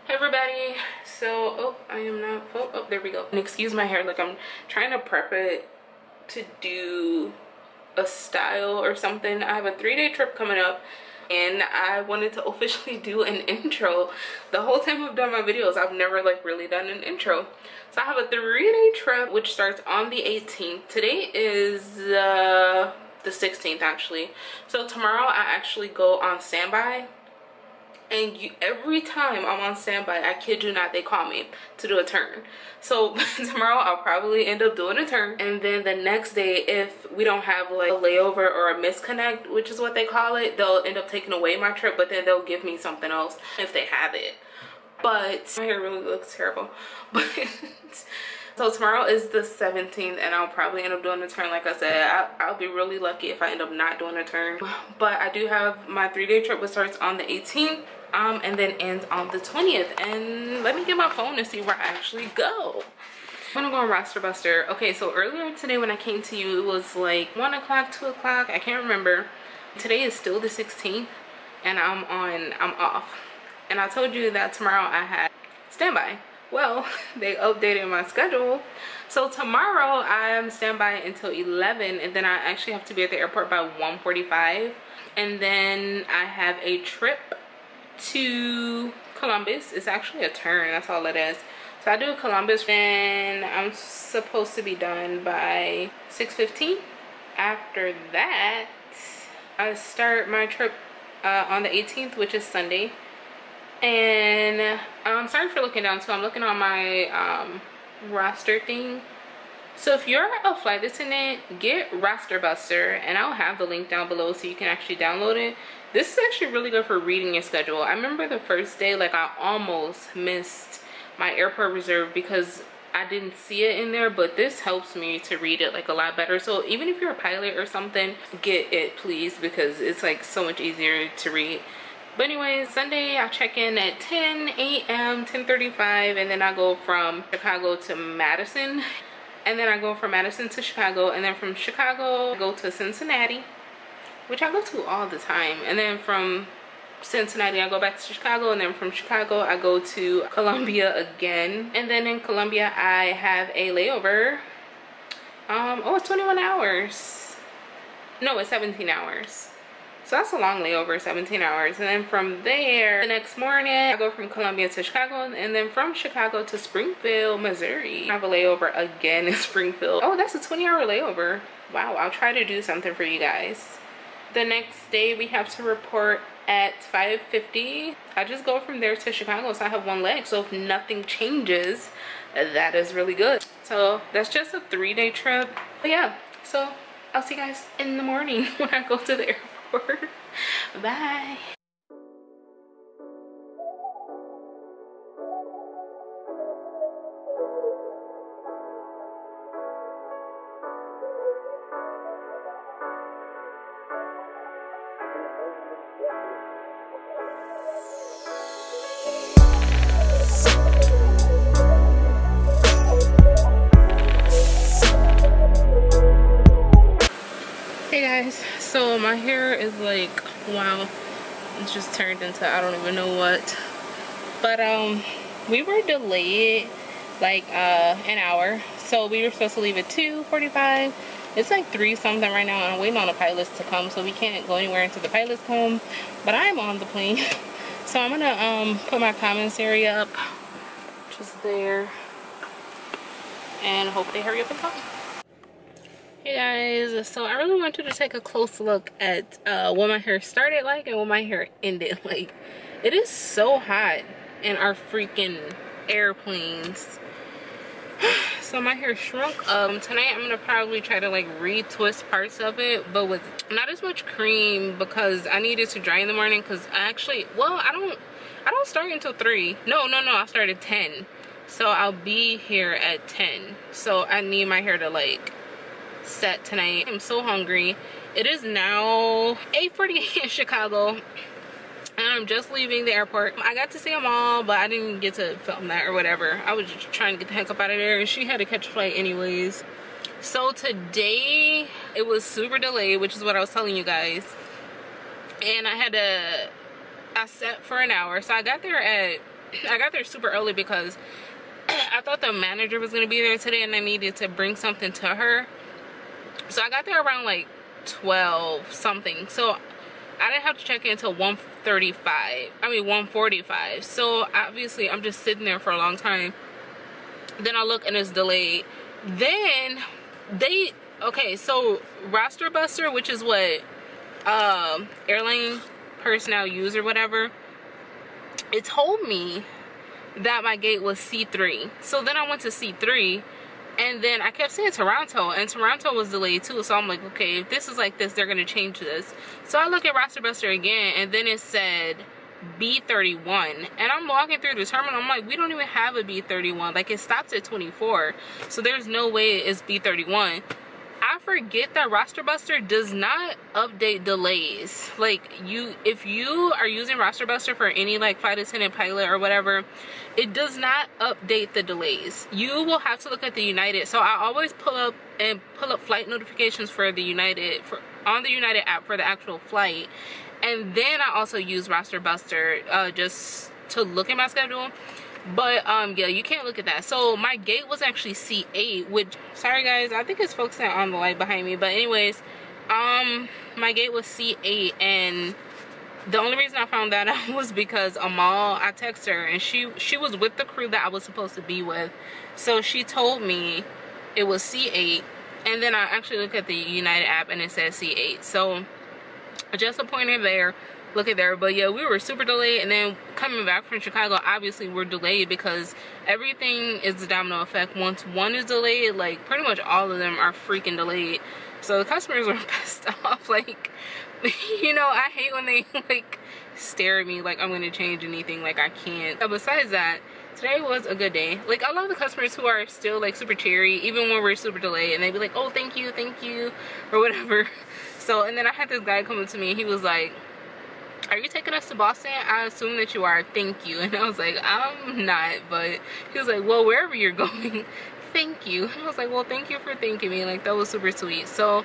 Hi everybody. So I am not oh there we go. And excuse my hair, like I'm trying to prep it to do a style or something. I have a 3-day trip coming up and I wanted to officially do an intro. The whole time I've done my videos, I've never like really done an intro. So I have a 3-day trip which starts on the 18th. Today is the 16th actually. So tomorrow I actually go on standby. And every time I'm on standby, I kid you not, they call me to do a turn. So tomorrow I'll probably end up doing a turn. And then the next day, if we don't have like a layover or a misconnect, which is what they call it, they'll end up taking away my trip, but then they'll give me something else if they have it. But my hair really looks terrible. But so tomorrow is the 17th and I'll probably end up doing a turn. Like I said, I'll be really lucky if I end up not doing a turn. But I do have my 3-day trip, which starts on the 18th. And then ends on the 20th. And let me get my phone to see where I actually go. I'm gonna go on Roster Buster. Okay, so earlier today when I came to you, it was like 1 o'clock, 2 o'clock, I can't remember. Today is still the 16th and I'm off. And I told you that tomorrow I had standby. Well, they updated my schedule. So tomorrow I'm standby until 11 and then I actually have to be at the airport by 1:45. And then I have a trip to Columbus. It's actually a turn, that's all it is. So I do Columbus and I'm supposed to be done by 6:15. After that I start my trip on the 18th, which is Sunday. And sorry for looking down too, I'm looking on my roster thing. So if you're a flight attendant, get Roster Buster and I'll have the link down below so you can actually download it. This is actually really good for reading your schedule. I remember the first day, like I almost missed my airport reserve because I didn't see it in there, but this helps me to read it like a lot better. So even if you're a pilot or something, get it please, because it's like so much easier to read. But anyways, Sunday I check in at 10 a.m., 10:35, and then I go from Chicago to Madison. And then I go from Madison to Chicago, and then from Chicago I go to Cincinnati, which I go to all the time. And then from Cincinnati I go back to Chicago, and then from Chicago I go to Columbia again. And then in Columbia I have a layover. Oh, it's 21 hours. No, it's 17 hours. So that's a long layover, 17 hours. And then from there, the next morning, I go from Columbia to Chicago, and then from Chicago to Springfield, Missouri. I have a layover again in Springfield. Oh, that's a 20-hour layover. Wow, I'll try to do something for you guys. The next day, we have to report at 5:50. I just go from there to Chicago, so I have one leg. So if nothing changes, that is really good. So that's just a 3-day trip. But yeah, so I'll see you guys in the morning when I go to the airport. Bye. Hey guys, so my hair is like, wow, it's just turned into I don't even know what. But we were delayed like an hour, so we were supposed to leave at 2:45. It's like 3 something right now and I'm waiting on the pilots to come, so we can't go anywhere until the pilots come. But I'm on the plane. So I'm gonna put my commentary up just there and hope they hurry up and come. Hey guys, so I really wanted to take a close look at what my hair started like and what my hair ended like. It is so hot in our freaking airplanes. So my hair shrunk. Tonight I'm gonna probably try to like retwist parts of it, but with not as much cream because I need it to dry in the morning. Because I actually, well, I don't start until 3. No, I start at 10. So I'll be here at 10. So I need my hair to like set tonight. I'm so hungry. It is now 8:48 in Chicago and I'm just leaving the airport. I got to see them all, but I didn't get to film that or whatever. I was just trying to get the heck up out of there and she had to catch a flight anyways. So today it was super delayed, which is what I was telling you guys. And I set for an hour. So I got there at I got there super early because I thought the manager was gonna be there today and I needed to bring something to her. So I got there around like 12 something. So I didn't have to check in until 1:45. So obviously I'm just sitting there for a long time. Then I look and it's delayed. Then okay, so Roster Buster, which is what airline personnel use or whatever, it told me that my gate was C3. So then I went to C3, and then I kept saying Toronto, and Toronto was delayed too. So I'm like, okay, if this is like this, they're gonna change this. So I look at Roster Buster again, and then it said B31, and I'm walking through the terminal. I'm like, we don't even have a B31. Like, it stops at 24, so there's no way it's B31. I forget that Roster Buster does not update delays. Like, if you are using Roster Buster for any like flight attendant, pilot, or whatever, it does not update the delays. You will have to look at the United. So I always pull up flight notifications for the United on the United app for the actual flight, and then I also use Roster Buster just to look at my schedule. But yeah, you can't look at that. So my gate was actually C8, which, sorry guys, I think it's focusing on the light behind me, but anyways, my gate was C8, and the only reason I found that out was because Amal, I texted her, and she was with the crew that I was supposed to be with, so she told me it was C8, and then I actually looked at the United app and it said C8. So just a pointer there, look at there. But yeah, we were super delayed, and then coming back from Chicago, obviously we're delayed because everything is a domino effect. Once one is delayed, like pretty much all of them are freaking delayed. So the customers were pissed off. Like, you know, I hate when they like stare at me like I'm gonna change anything. Like, I can't. Besides that, today was a good day. Like, I love the customers who are still like super cheery even when we're super delayed, and they be like, oh, thank you, or whatever. So, and then I had this guy come up to me and he was like, are you taking us to Boston? I assume that you are, thank you. And I was like, I'm not. But he was like, well, wherever you're going, thank you. And I was like, well, thank you for thanking me. Like, that was super sweet. So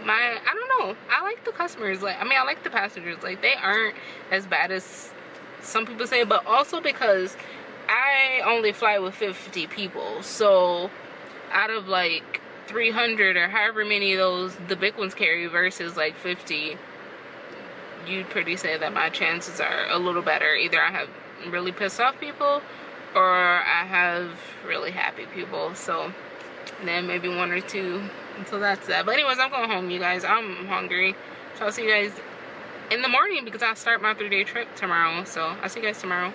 I don't know, I like the customers. Like, I mean, I like the passengers. Like, they aren't as bad as some people say, but also because I only fly with 50 people. So out of like 300 or however many of those the big ones carry versus like 50, you'd pretty say that my chances are a little better. Either I have really pissed off people or I have really happy people. So then maybe one or two. So that's that. But anyways, I'm going home, you guys. I'm hungry. So I'll see you guys in the morning because I start my 3-day trip tomorrow. So I'll see you guys tomorrow.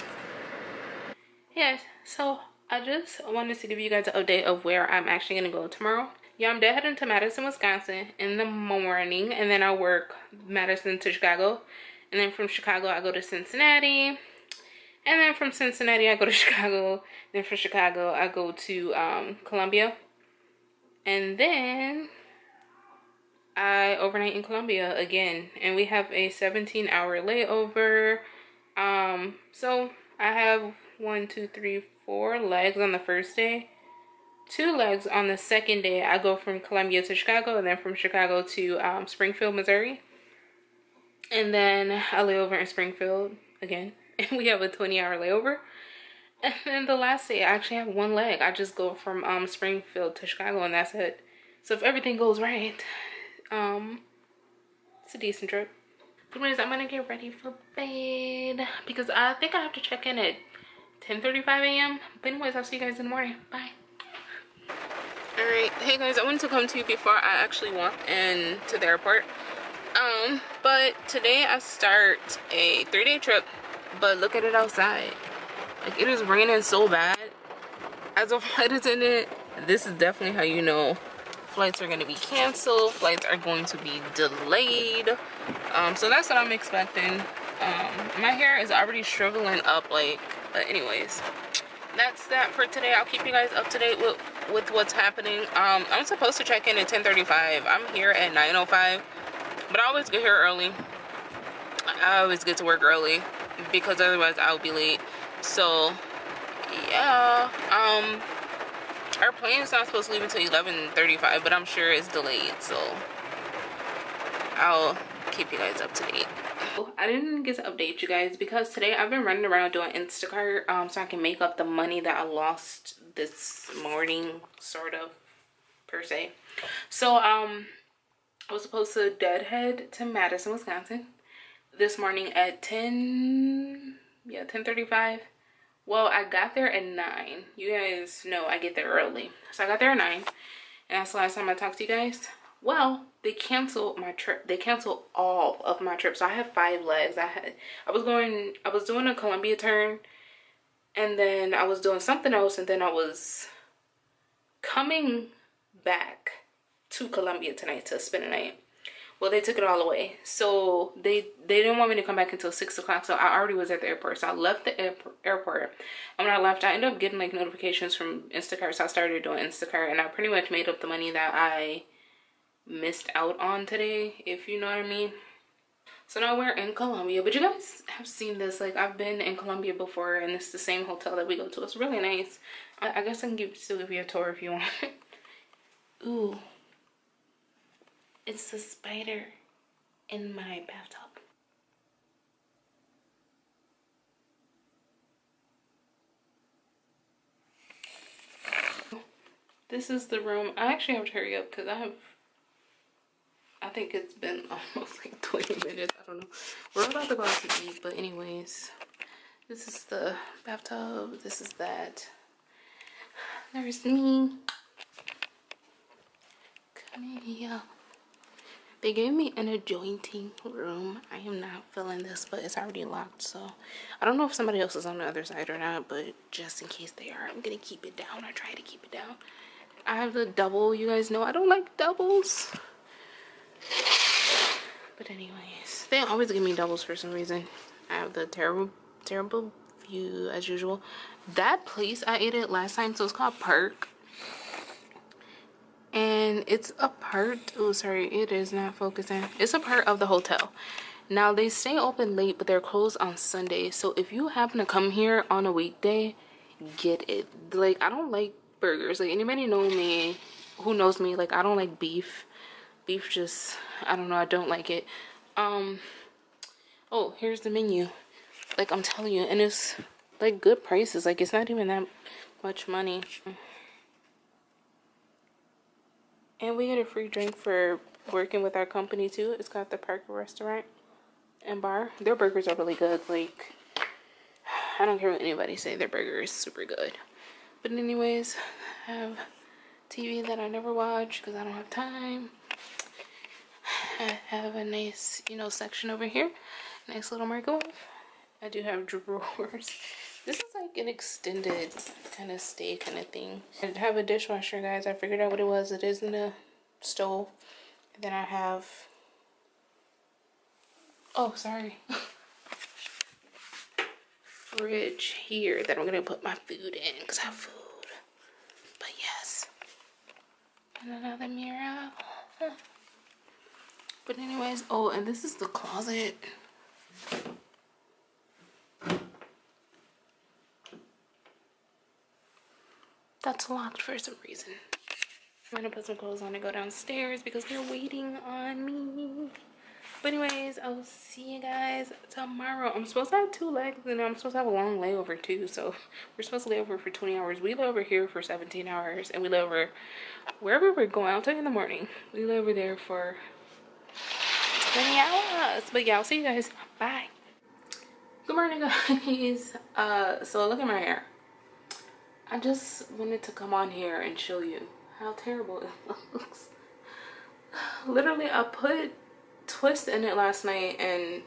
Yes, so I just wanted to give you guys an update of where I'm actually going to go tomorrow. Yeah, I'm heading to Madison, Wisconsin in the morning, and then I work Madison to Chicago, and then from Chicago I go to Cincinnati, and then from Cincinnati I go to Chicago, then from Chicago I go to Columbia, and then I overnight in Columbia again, and we have a 17-hour layover. So I have 1, 2, 3, 4 legs on the first day. 2 legs on the second day. I go from Columbia to Chicago, and then from Chicago to Springfield, Missouri. And then I lay over in Springfield again. And we have a 20-hour layover. And then the last day, I actually have 1 leg. I just go from Springfield to Chicago, and that's it. So if everything goes right, it's a decent trip. Anyways, I'm gonna get ready for bed because I think I have to check in at 10:35 a.m. But anyways, I'll see you guys in the morning. Bye. Alright, hey guys, I wanted to come to you before I actually walk into the airport. But today I start a 3-day trip, but look at it outside. Like, it is raining so bad. As a flight attendant, this is definitely how you know flights are going to be canceled, flights are going to be delayed. So that's what I'm expecting. My hair is already shriveling up, like, but anyways, that's that for today. I'll keep you guys up to date with what's happening. I'm supposed to check in at 10:35. I'm here at 9:05, but I always get here early. I always get to work early because otherwise I'll be late. So yeah, our plane is not supposed to leave until 11:35, but I'm sure it's delayed, so I'll keep you guys up to date. I didn't get to update you guys because today I've been running around doing Instacart so I can make up the money that I lost this morning, sort of, per se. So I was supposed to deadhead to Madison, Wisconsin this morning at 10:35. Well, I got there at 9. You guys know I get there early, so I got there at 9, and that's the last time I talked to you guys. Well, they canceled my trip. They canceled all of my trips. So I have 5 legs. I was doing a Columbia turn, and then I was doing something else, and then I was coming back to Columbia tonight to spend the night. Well, they took it all away. So they didn't want me to come back until 6 o'clock. So I already was at the airport. So I left the airport. And when I left, I ended up getting like notifications from Instacart. So I started doing Instacart. And I pretty much made up the money that I missed out on today, if you know what I mean. So now we're in Columbia. But you guys have seen this. Like, I've been in Columbia before. And it's the same hotel that we go to. It's really nice. I guess I can still give you a tour if you want. Ooh. It's the spider in my bathtub. This is the room. I actually have to hurry up because I think it's been almost like 20 minutes. I don't know. We're about to go out to eat, but anyways, this is the bathtub. This is that. There's me. Come in here. They gave me an adjoining room. I am not feeling this, but it's already locked, so I don't know if somebody else is on the other side or not, but just in case they are, I'm gonna keep it down. I try to keep it down. I have the double. You guys know I don't like doubles. But anyways, they always give me doubles for some reason. I have the terrible view as usual. That place I ate at last time, so it's called Park. And it's a part, oh sorry, it is not focusing. It's a part of the hotel. Now they stay open late, but they're closed on Sunday. So if you happen to come here on a weekday, get it. Like, I don't like burgers. Like, anybody know me, who knows me, like, I don't like beef. Beef just, I don't know, I don't like it. Oh, here's the menu. Like, I'm telling you, and it's like good prices. Like, it's not even that much money. And we get a free drink for working with our company too. It's got the Parker restaurant and bar. Their burgers are really good. Like, I don't care what anybody say, their burger is super good. But anyways, I have TV that I never watch because I don't have time. I have a nice, you know, section over here. Nice little microwave. I do have drawers. This is like an extended kind of stay kind of thing. I have a dishwasher, guys. I figured out what it was. It is in a stove. And then I have, oh, sorry. Fridge here that I'm going to put my food in because I have food. But yes. And another mirror. But anyways, oh, and this is the closet. That's locked for some reason. I'm gonna put some clothes on and go downstairs because they're waiting on me. But anyways, I'll see you guys tomorrow. I'm supposed to have 2 legs and I'm supposed to have a long layover too. So we're supposed to lay over for 20 hours. We lay over here for 17 hours and we lay over wherever we're going. I'll tell you in the morning. We lay over there for 20 hours. But yeah, I'll see you guys. Bye. Good morning, guys. So look at my hair. I just wanted to come on here and show you how terrible it looks. Literally, I put twist in it last night and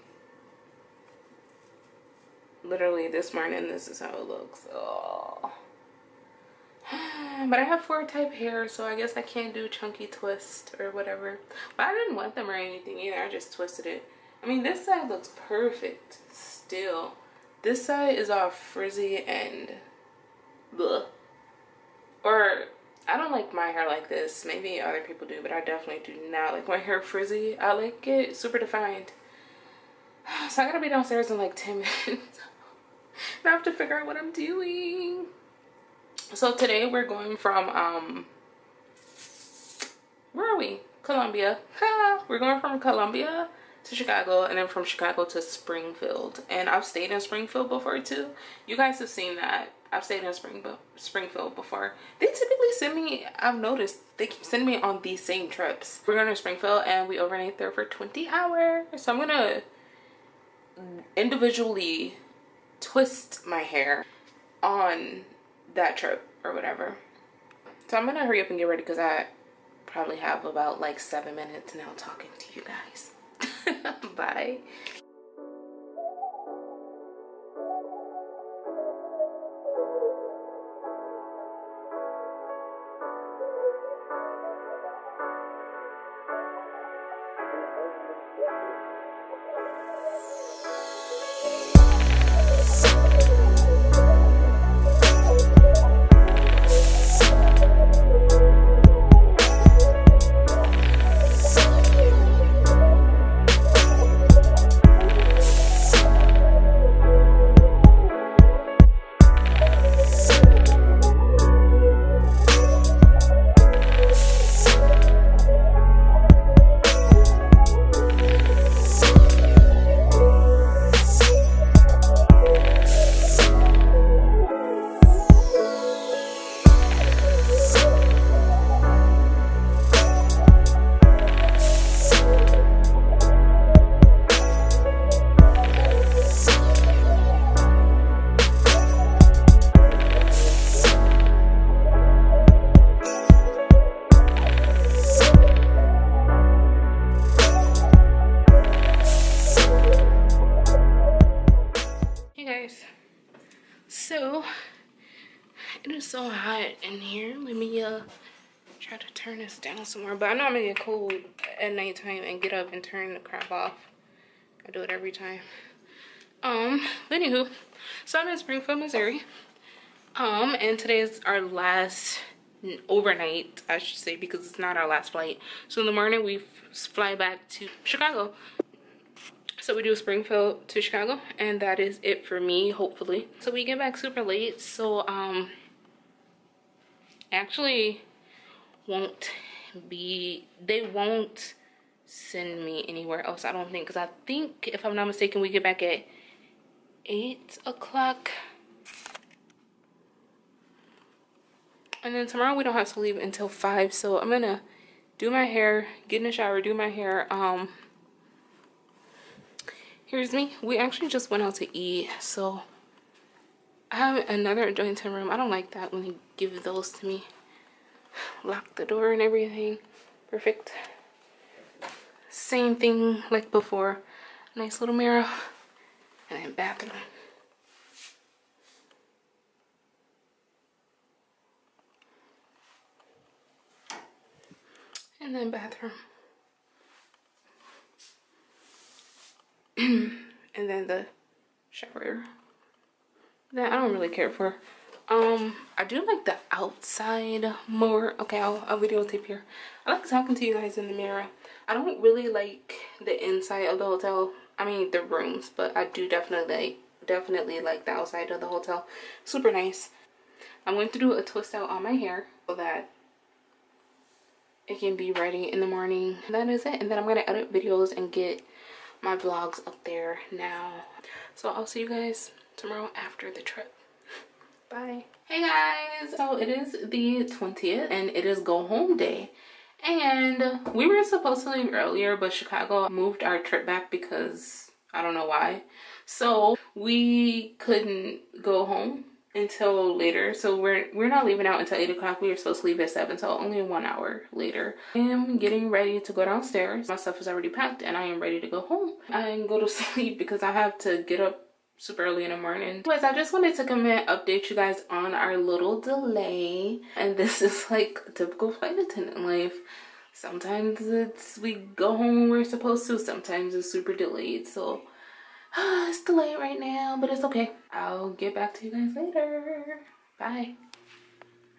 literally this morning, this is how it looks. Oh. But I have 4 type hair, so I guess I can't do chunky twist or whatever. But I didn't want them or anything either. I just twisted it. I mean, this side looks perfect still. This side is all frizzy and bleh. Or I don't like my hair like this. Maybe other people do, but I definitely do not like my hair frizzy. I like it super defined. So I gotta be downstairs in like 10 minutes. I have to figure out what I'm doing. So today we're going from where are we? Columbia. We're going from Columbia to Chicago, and then from Chicago to Springfield. And I've stayed in Springfield before too. You guys have seen that. I've stayed in Springfield before. They typically send me, I've noticed, they keep sending me on these same trips. We're going to Springfield and we overnight there for 20 hours. So I'm gonna individually twist my hair on that trip or whatever. So I'm gonna hurry up and get ready because I probably have about like 7 minutes now talking to you guys. Bye. So it is so hot in here. Let me try to turn this down somewhere, but I know I'm gonna get cold at nighttime and get up and turn the crap off. I do it every time. But anywho, so I'm in Springfield, Missouri, and today is our last overnight, I should say, because it's not our last flight. So in the morning we fly back to Chicago. So we do Springfield to Chicago, and that is it for me, hopefully. So we get back super late, so actually they won't send me anywhere else, I don't think, because I think, if I'm not mistaken, we get back at 8 o'clock. And then tomorrow we don't have to leave until 5, so I'm gonna do my hair, get in the shower, do my hair. Here's me. We actually just went out to eat, so I have another adjoining room. I don't like that when they give those to me. Lock the door and everything. Perfect. Same thing like before. Nice little mirror. And then bathroom. And then bathroom. And then the shower that I don't really care for. I do like the outside more. Okay, I'll videotape here. I like talking to you guys in the mirror. I don't really like the inside of the hotel, I mean the rooms, but I do definitely like the outside of the hotel. Super nice. I'm going to do a twist out on my hair so that it can be ready in the morning. That is it. And then I'm going to edit videos and get my vlogs up there now. So I'll see you guys tomorrow after the trip. Bye. Hey guys, so it is the 20th and it is go home day, and we were supposed to leave earlier, but Chicago moved our trip back because I don't know why. So we couldn't go home until later, so we're not leaving out until 8 o'clock. We were supposed to leave at 7, so only 1 hour later. I am getting ready to go downstairs. My stuff is already packed and I am ready to go home and go to sleep because I have to get up super early in the morning. Anyways, I just wanted to come and update you guys on our little delay, and this is like typical flight attendant life. Sometimes we go home when we're supposed to, sometimes it's super delayed, so it's delayed right now, but it's okay. I'll get back to you guys later. Bye.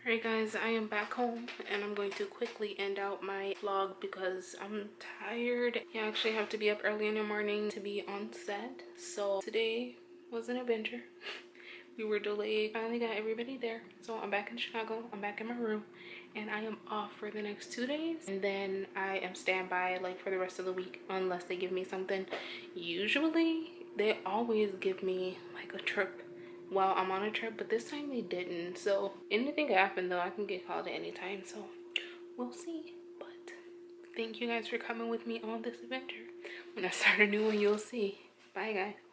Alright guys, I am back home and I'm going to quickly end out my vlog because I'm tired. I actually have to be up early in the morning to be on set, so today was an adventure. We were delayed. Finally got everybody there. So I'm back in Chicago. I'm back in my room. And I am off for the next 2 days. And then I am standby like for the rest of the week unless they give me something. Usually they always give me like a trip while I'm on a trip, but this time they didn't. So anything can happen though. I can get called at any time. So we'll see. But thank you guys for coming with me on this adventure. When I start a new one, you'll see. Bye guys.